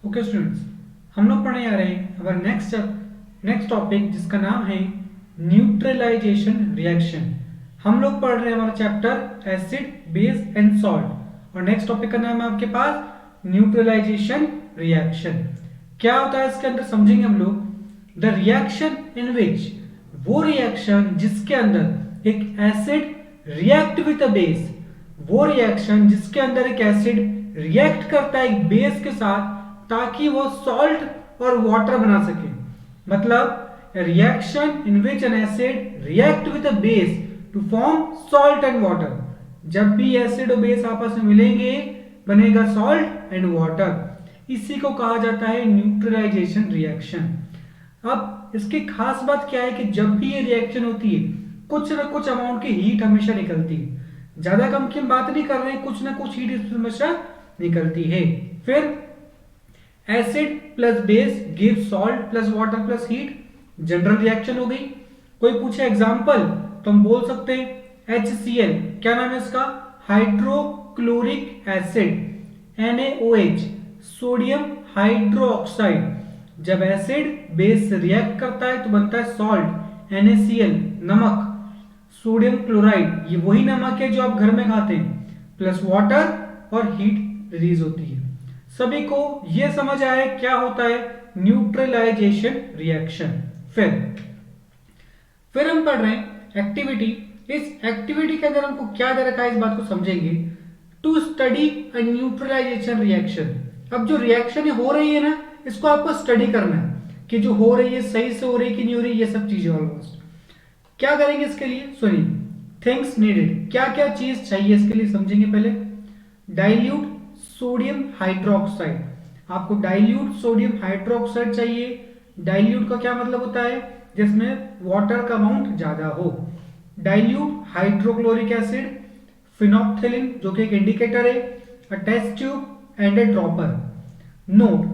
Okay students, हम लोग पढ़ने आ रहे हैं हमारा नेक्स्ट टॉपिक जिसका नाम है न्यूट्रलाइजेशन रिएक्शन। हम लोग पढ़ रहे हैं हमारा chapter acid base and salt और नेक्स्ट टॉपिक का नाम है आपके पास न्यूट्रलाइजेशन रिएक्शन। क्या होता है इसके अंदर समझेंगे हम लोग। द रिएक्शन इन विच, वो रिएक्शन जिसके अंदर एक acid react with a base, वो रिएक्शन जिसके अंदर एक एसिड रिएक्ट करता है एक बेस के साथ ताकि वो सॉल्ट और वाटर बना सके। मतलब reaction in which an acid react with a base to form salt and water. जब भी एसिड और बेस आपस में मिलेंगे बनेगा सॉल्ट एंड वाटर। इसी को कहा जाता है न्यूट्रलाइजेशन रिएक्शन। अब इसकी खास बात क्या है कि जब भी ये रिएक्शन होती है कुछ ना कुछ अमाउंट की हीट हमेशा निकलती है। ज्यादा कम की हम बात नहीं कर रहे हैं, कुछ ना कुछ हीट इसमें हमेशा निकलती है। फिर acid plus base give salt plus water plus heat, general reaction हो गई। कोई पूछे एग्जांपल तो हम बोल सकते हैं HCl, क्या नाम है इसका, hydrochloric acid, NaOH, sodium hydroxide. जब एसिड बेस से रिएक्ट करता है तो बनता है सॉल्ट, NaCl, नमक, सोडियम क्लोराइड, ये वही नमक है जो आप घर में खाते हैं, प्लस वाटर और हीट रिलीज होती है। सभी को यह समझ आया क्या होता है न्यूट्रलाइजेशन रिएक्शन। फिर हम पढ़ रहे हैं एक्टिविटी। इस एक्टिविटी के अंदर हमको क्या दे रखा है इस बात को समझेंगे। To study a neutralization reaction. अब जो रिएक्शन हो रही है ना, इसको आपको स्टडी करना है कि जो हो रही है सही से हो रही है कि नहीं हो रही, ये सब चीजें ऑलमोस्ट। क्या करेंगे इसके लिए, सुनिए। थिंग्स नीडेड, क्या क्या चीज चाहिए इसके लिए समझेंगे पहले। डाइल्यूट सोडियम हाइड्रोक्साइड, आपको डाइल्यूट सोडियम हाइड्रोक्साइड चाहिए। डाइल्यूट का क्या मतलब होता है, जिसमें वाटर का अमाउंट ज्यादा हो। डाइल्यूट हाइड्रोक्लोरिक एसिड, फिनोप्थिलिन जो कि एक इंडिकेटर है, a test tube and a dropper. Note,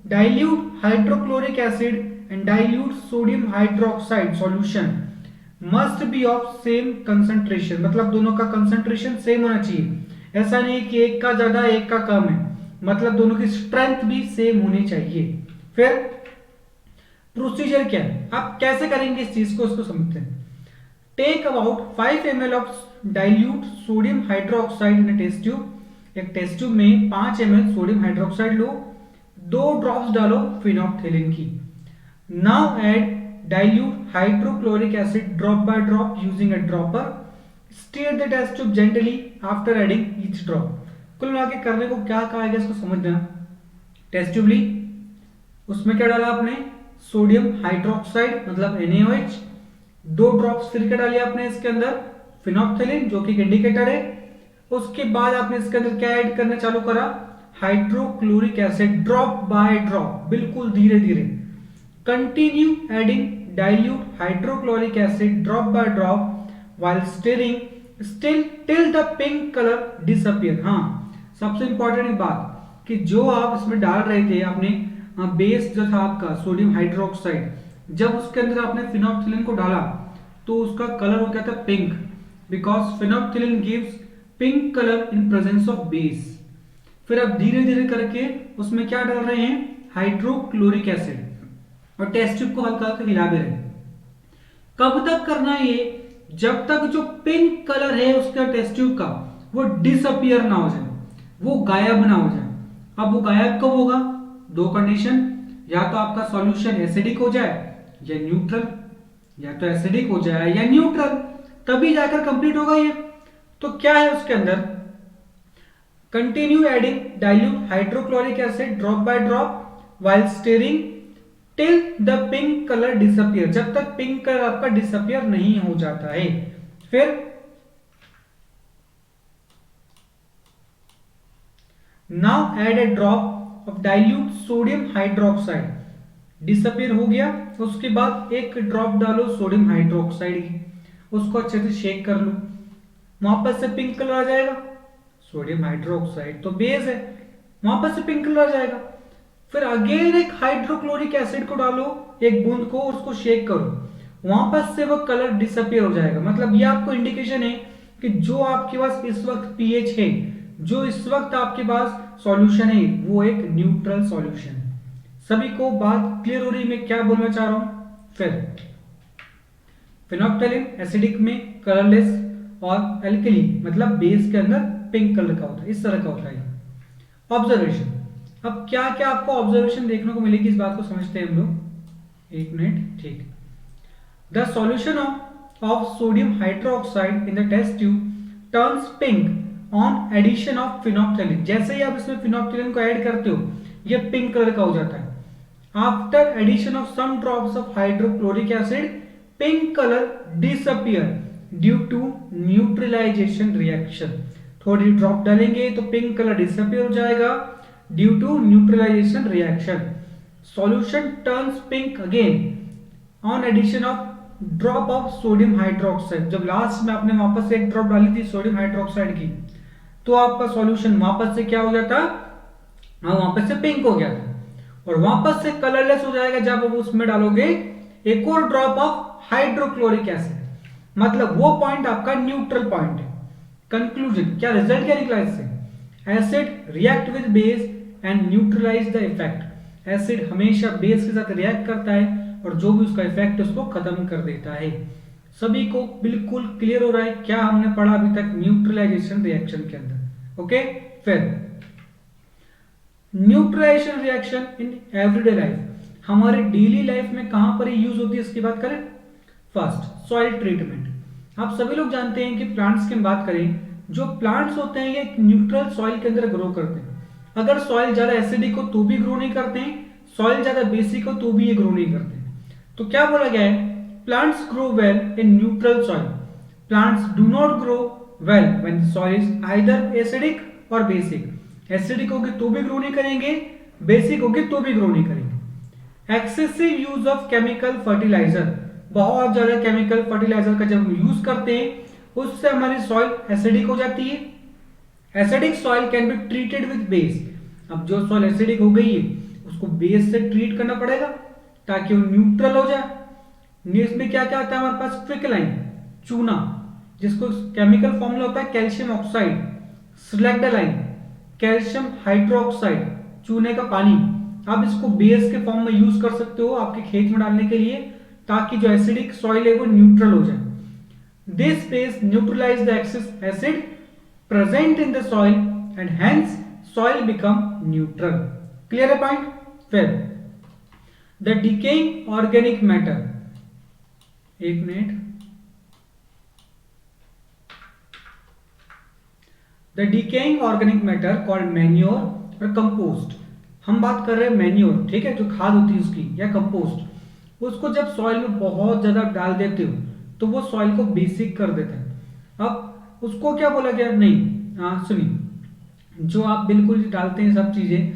dilute hydrochloric acid and dilute sodium hydroxide solution must be of same concentration, मतलब दोनों का कंसंट्रेशन सेम होना चाहिए। ऐसा नहीं कि एक का ज्यादा एक का कम है, मतलब दोनों की स्ट्रेंथ भी सेम होनी चाहिए। फिर प्रोसीजर क्या है, आप कैसे करेंगे इस चीज को, इसको समझते हैं। Take about 5 ml of dilute sodium hydroxide in test tube. एक टेस्ट ट्यूब में 5 ml सोडियम हाइड्रोक्साइड लो, 2 ड्रॉप्स डालो फिनोप्थिलिन की। Now add dilute hydrochloric acid drop by drop using a dropper. Stir the test tube gently after adding each drop. कुल मिला के करने को क्या कहा गया इसको समझना। टेस्ट ट्यूब ली, उसमें क्या डाला आपने, सोडियम हाइड्रोक्साइड मतलब NaOH, 2 ड्रॉप्स फिर क्या डाली आपने इसके अंदर, फिनोप्थिलिन जो कि एक इंडिकेटर है। उसके बाद आपने इसके अंदर क्या ऐड करना चालू करा, hydrochloric acid, drop by drop, बिल्कुल धीरे धीरे। Continue adding dilute hydrochloric acid drop by drop while stirring still till the pink color disappear। हाँ, सबसे इंपॉर्टेंट बात कि जो आप इसमें डाल रहे थे आपने बेस जो था आपका सोडियम हाइड्रोक्साइड, जब उसके अंदर आपने फिनोप्थिलिन को डाला तो उसका कलर हो गया था pink, because phenolphthalein gives pink colour in presence of base. फिर आप धीरे धीरे करके उसमें क्या डाल रहे हैं, हाइड्रोक्लोरिक एसिड, और टेस्ट ट्यूब को हल्का हल्का हिला भी रहे। कब तक करना है ये, जब तक जो पिंक कलर है उसका टेस्ट ट्यूब का वो डिसअपियर ना हो जाए, वो गायब ना हो जाए। अब वो गायब कब होगा, 2 कंडीशन, या तो आपका सॉल्यूशन एसिडिक हो जाए या न्यूट्रल, या तो एसिडिक हो जाए या न्यूट्रल, तभी जाकर कंप्लीट होगा ये। तो क्या है उसके अंदर, continue adding dilute hydrochloric acid drop by drop while steering till the pink colour disappear, जब तक पिंक कलर आपका डिसअपियर नहीं हो जाता है। फिर now add a drop of dilute sodium hydroxide, disappear हो गया, उसके बाद एक ड्रॉप डालो सोडियम हाइड्रोक्साइड की, उसको अच्छे से शेक कर लो, वापस से पिंक कलर आ जाएगा। सोडियम हाइड्रोक्साइड तो बेस है, वापस से पिंक कलर आ जाएगा। फिर अगेन एक हाइड्रोक्लोरिक एसिड को डालो, एक बूंद को, उसको शेक करो, वापस से वो कलर डिसअपियर हो जाएगा। मतलब ये आपको इंडिकेशन है कि जो आपके पास इस वक्त पीएच है जो इस वक्त आपके पास सॉल्यूशन है वो एक न्यूट्रल सॉल्यूशन है। सभी को बात क्लियर हो रही है? मैं क्या बोलना चाह रहा हूं? फिर फिनोप्टैलिन एसिडिक में कलरलेस और एल्कली मतलब बेस के अंदर पिंक कलर का होता है, इस तरह का होता है। ऑब्जर्वेशन, अब क्या क्या आपको ऑब्जर्वेशन देखने को मिलेगी, इस बात को समझते हैं हम लोग। एक मिनट, ठीक। The solution of sodium hydroxide in the test tube turns pink on addition of phenolphthalein. जैसे ही आप इसमें फिनोप्टैलिन को ऐड करते हो ये पिंक कलर का हो जाता है। After addition of some drops of hydrochloric acid pink colour disappear due to neutralization reaction. थोड़ी ड्रॉप डालेंगे तो पिंक कलर डिसअपियर हो जाएगा due to neutralization reaction. Solution turns pink again on addition of drop of sodium hydroxide. जब last में आपने वापस से एक ड्रॉप डाली थी सोडियम हाइड्रोक्साइड की तो आपका सॉल्यूशन वापस से क्या हो जाता? हाँ, वापस से पिंक हो गया था। और वापस से कलरलेस हो जाएगा जब आप उसमें डालोगे एक और ड्रॉप ऑफ हाइड्रोक्लोरिक एसिड। मतलब वो पॉइंट आपका न्यूट्रल पॉइंट है। कंक्लूजन, क्या रिजल्ट क्या निकला इससे? Acid react with base and neutralize the effect. Acid हमेशा बेस के साथ रिएक्ट करता है और जो भी उसका इफेक्ट है उसको खत्म कर देता है। सभी को बिल्कुल क्लियर हो रहा है क्या हमने पढ़ा अभी तक न्यूट्रलाइजेशन रिएक्शन के अंदर? ओके, फिर neutralization reaction in everyday life, हमारे डेली लाइफ में कहां पर यूज होती है इसकी बात करें। First, soil treatment. आप सभी लोग जानते हैं कि प्लांट्स की बात करें, जो प्लांट्स होते हैं ये न्यूट्रल सॉइल के अंदर ग्रो करते हैं। अगर सॉइल ज्यादा एसिडिक हो तो भी ग्रो नहीं करते हैं, सॉइल ज्यादा बेसिक हो तो भी ये ग्रो नहीं करते हैं। तो क्या बोला गया है? Plants grow well in neutral soil, plants do not grow well when soil is either acidic और बेसिक। एसिडिक होगी तो भी ग्रो नहीं करेंगे, बेसिक होगी तो भी ग्रो नहीं करेंगे। Excessive use of chemical fertilizer, बहुत ज्यादा केमिकल फर्टिलाइजर का जब हम यूज करते हैं उससे हमारी सॉइल एसिडिक हो जाती है। Acidic soil can be treated with base. अब जो सॉइल एसिडिक हो गई है उसको बेस से ट्रीट करना पड़ेगा ताकि वो न्यूट्रल हो जाए। इसमें क्या क्या आता है हमारे पास? क्विकलाइन, चूना, जिसको केमिकल फॉर्मूला होता है कैल्शियम ऑक्साइड, स्लेक्टालाइन, कैल्शियम हाइड्रोक्साइड, चूने का पानी। आप इसको बेस के फॉर्म में यूज कर सकते हो आपके खेत में डालने के लिए ताकि जो एसिडिक सॉइल है वो न्यूट्रल हो जाए। This base neutralize the excess acid present in the soil and hence soil become neutral. Clear है पॉइंट? फिर द डिकेइंग ऑर्गेनिक मैटर, एक minute, the decaying organic matter called manure और compost. हम बात कर रहे हैं मैन्योर, ठीक है, जो खाद होती है उसकी, या कंपोस्ट। उसको जब सॉइल में बहुत ज्यादा डाल देते हो तो वो सॉइल को बेसिक कर देता है। अब उसको क्या बोला गया? नहीं, सुनिए, जो आप बिल्कुल डालते हैं सब चीजें,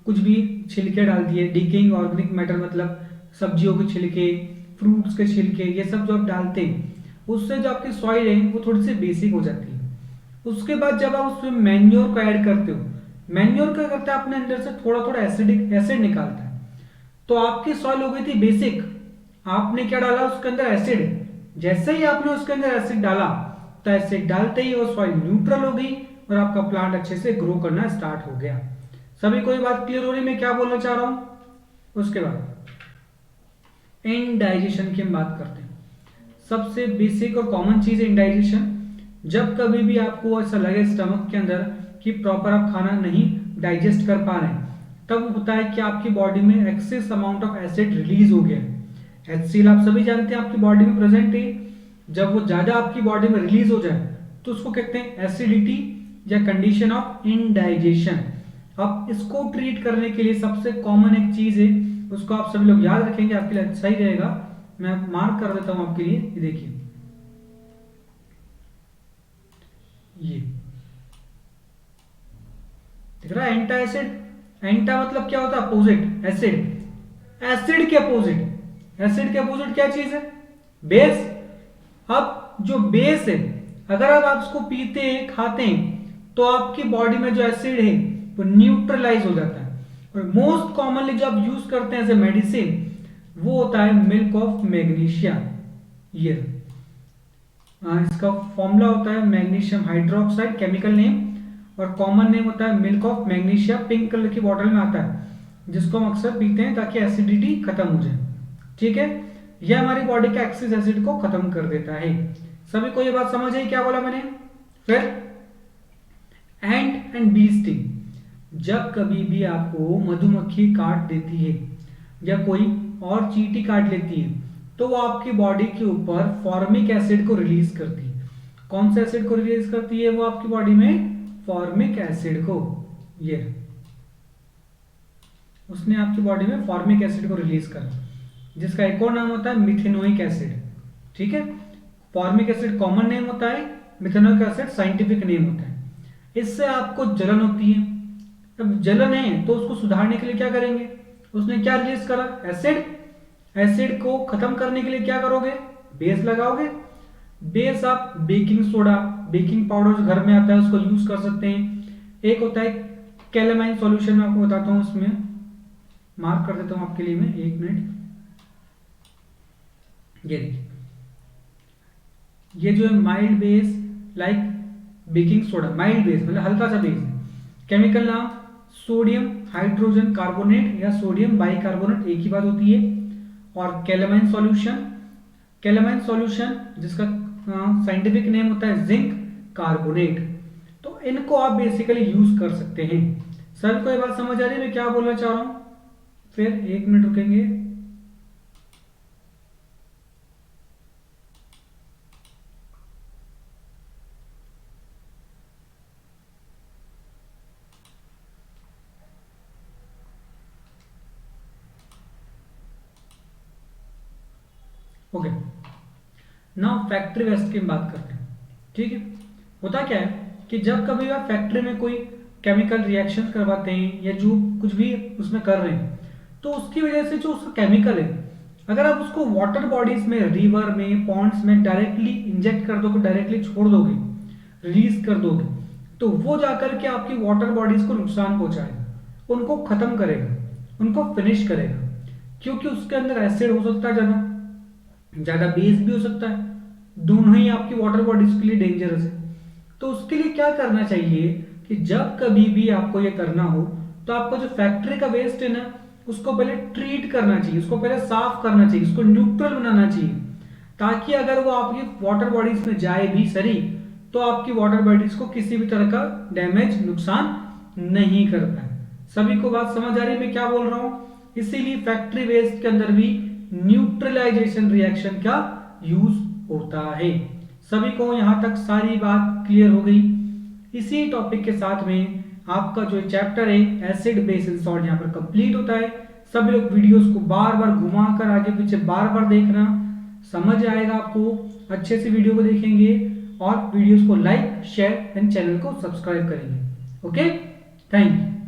कुछ भी छिलके डाल दिए, डिकेइंग ऑर्गेनिक मैटर मतलब सब्जियों के छिलके, फ्रूट्स के छिलके, ये सब जो आप डालते हैं उससे जो आपकी सॉइल है वो थोड़ी सी बेसिक हो जाती है। उसके बाद जब आप उसमें मैन्योर को ऐड करते हो, मैन्योर क्या करता है अपने अंदर से थोड़ा थोड़ा एसिड निकालता है, तो आपकी सॉइल हो गई थी बेसिक। आपने क्या डाला उसके अंदर? एसिड। जैसे ही आपने उसके अंदर एसिड डाला तो एसिड डालते ही वो सॉइल न्यूट्रल हो गई और आपका प्लांट अच्छे से ग्रो करना स्टार्ट हो गया। सभी को ये बात क्लियर हो रही है मैं क्या बोलना चाह रहा हूं? उसके बाद इंडाइजेशन की हम बात करते हैं। सबसे बेसिक और कॉमन चीज है इंडाइजेशन। जब कभी भी आपको ऐसा लगे स्टमक के अंदर कि प्रॉपर आप खाना नहीं डाइजेस्ट कर पा रहे हैं, तब होता है कि आपकी बॉडी में excess amount of acid release हो गया। HCl आप सभी जानते हैं आपकी बॉडी में प्रेजेंट है। जब वो ज्यादा आपकी बॉडी में रिलीज हो जाए तो उसको कहते हैं एसिडिटी या कंडीशन ऑफ इंडाइजेशन। अब इसको ट्रीट करने के लिए सबसे कॉमन एक चीज है, उसको आप सभी लोग याद रखेंगे, आपके लिए सही रहेगा। मैं मार्क कर देता हूं आपके लिए, ये देखिए, ये दिख रहा है एंटा एसिड। एंटा मतलब क्या होता है? अपोजिट। एसिड, एसिड के अपोजिट। एसिड के अपोजिट क्या चीज है? बेस। अब जो बेस है अगर आप उसको पीते हैं, खाते हैं, तो आपकी बॉडी में जो एसिड है वो न्यूट्रलाइज हो जाता है। और मोस्ट कॉमनली जो आप यूज करते हैं एज ए मेडिसिन वो होता है मिल्क ऑफ मैग्नीशिया। ये इसका फॉर्मूला होता है मैग्नीशियम हाइड्रोक्साइड, केमिकल नेम और कॉमन नेम होता है milk of magnesia, pink colour की बॉटल में आता है, जिसको हम अक्सर पीते हैं ताकि एसिडिटी खत्म हो जाए। ठीक है, यह हमारी बॉडी के एक्सेस एसिड को खत्म कर देता है। सभी को ये बात समझ आई क्या बोला मैंने? फिर एंट एंड बी स्टिंग। जब कभी भी आपको मधुमक्खी काट देती है या कोई और चींटी काट लेती है तो वो आपकी बॉडी के ऊपर फॉर्मिक एसिड को रिलीज करती है। कौन से एसिड को रिलीज करती है वो आपकी बॉडी में? फॉर्मिक एसिड को। ये उसने आपकी बॉडी में फॉर्मिक एसिड को रिलीज करा, जिसका एक और नाम होता है मिथेनोइक एसिड। ठीक है, फॉर्मिक एसिड कॉमन नेम होता है, मिथेनोइक एसिड साइंटिफिक नेम होता है। इससे आपको जलन होती है। अब जलन है तो उसको सुधारने के लिए क्या करेंगे? उसने क्या रिलीज करा? एसिड। एसिड को खत्म करने के लिए क्या करोगे? बेस लगाओगे। बेस आप बेकिंग सोडा, बेकिंग पाउडर जो घर में आता है उसको यूज कर सकते हैं। एक होता है कैलामाइन सॉल्यूशन, मैं आपको बताता हूं, उसमें मार्क कर देता हूं आपके लिए मैं, एक मिनट। ये देखिए, ये जो है mild base like baking soda, mild base मतलब हल्का सा बेस है। केमिकल नाम सोडियम हाइड्रोजन कार्बोनेट या सोडियम बाइकार्बोनेट, एक ही बात होती है। और कैलामाइन सॉल्यूशन, कैलामाइन सॉल्यूशन जिसका साइंटिफिक नेम होता है जिंक कार्बोनेट। तो इनको आप बेसिकली यूज कर सकते हैं। सर को ये बात समझ आ रही है मैं क्या बोलना चाह रहा हूं? फिर एक मिनट रुकेंगे। ओके, नाउ फैक्ट्री वेस्ट की बात करते हैं। ठीक है, होता क्या है कि जब कभी आप फैक्ट्री में कोई केमिकल रिएक्शन करवाते हैं या जो कुछ भी उसमें कर रहे हैं, तो उसकी वजह से जो उसका केमिकल है, अगर आप उसको वाटर बॉडीज में, रिवर में, पॉन्ड्स में डायरेक्टली इंजेक्ट कर दोगे, डायरेक्टली छोड़ दोगे, रिलीज कर दोगे, तो वो जाकर के आपकी वाटर बॉडीज को नुकसान पहुंचाएगा, उनको खत्म करेगा, उनको फिनिश करेगा। क्योंकि उसके अंदर एसिड हो सकता है ज्यादा, ज्यादा बेस भी हो सकता है, दोनों ही आपकी वाटर बॉडीज के लिए डेंजरस है। तो उसके लिए क्या करना चाहिए कि जब कभी भी आपको ये करना हो तो आपको जो फैक्ट्री का वेस्ट है ना, उसको पहले ट्रीट करना चाहिए, उसको पहले साफ करना चाहिए, उसको न्यूट्रल बनाना चाहिए, ताकि अगर वो आपकी वाटर बॉडीज में जाए भी सही तो आपकी वाटर बॉडीज को किसी भी तरह का डैमेज, नुकसान नहीं कर पाए। सभी को बात समझ आ रही है मैं क्या बोल रहा हूं? इसीलिए फैक्ट्री वेस्ट के अंदर भी न्यूट्रलाइजेशन रिएक्शन का यूज होता है। सभी को यहां तक सारी बात क्लियर हो गई? इसी टॉपिक के साथ में आपका जो चैप्टर है एसिड बेस एंड सॉल्ट यहाँ पर कंप्लीट होता है। सभी लोग वीडियोस को बार बार घुमाकर आगे पीछे बार बार देखना, समझ आएगा आपको। अच्छे से वीडियो को देखेंगे और वीडियोस को लाइक, शेयर एंड चैनल को सब्सक्राइब करेंगे। Okay, thank you.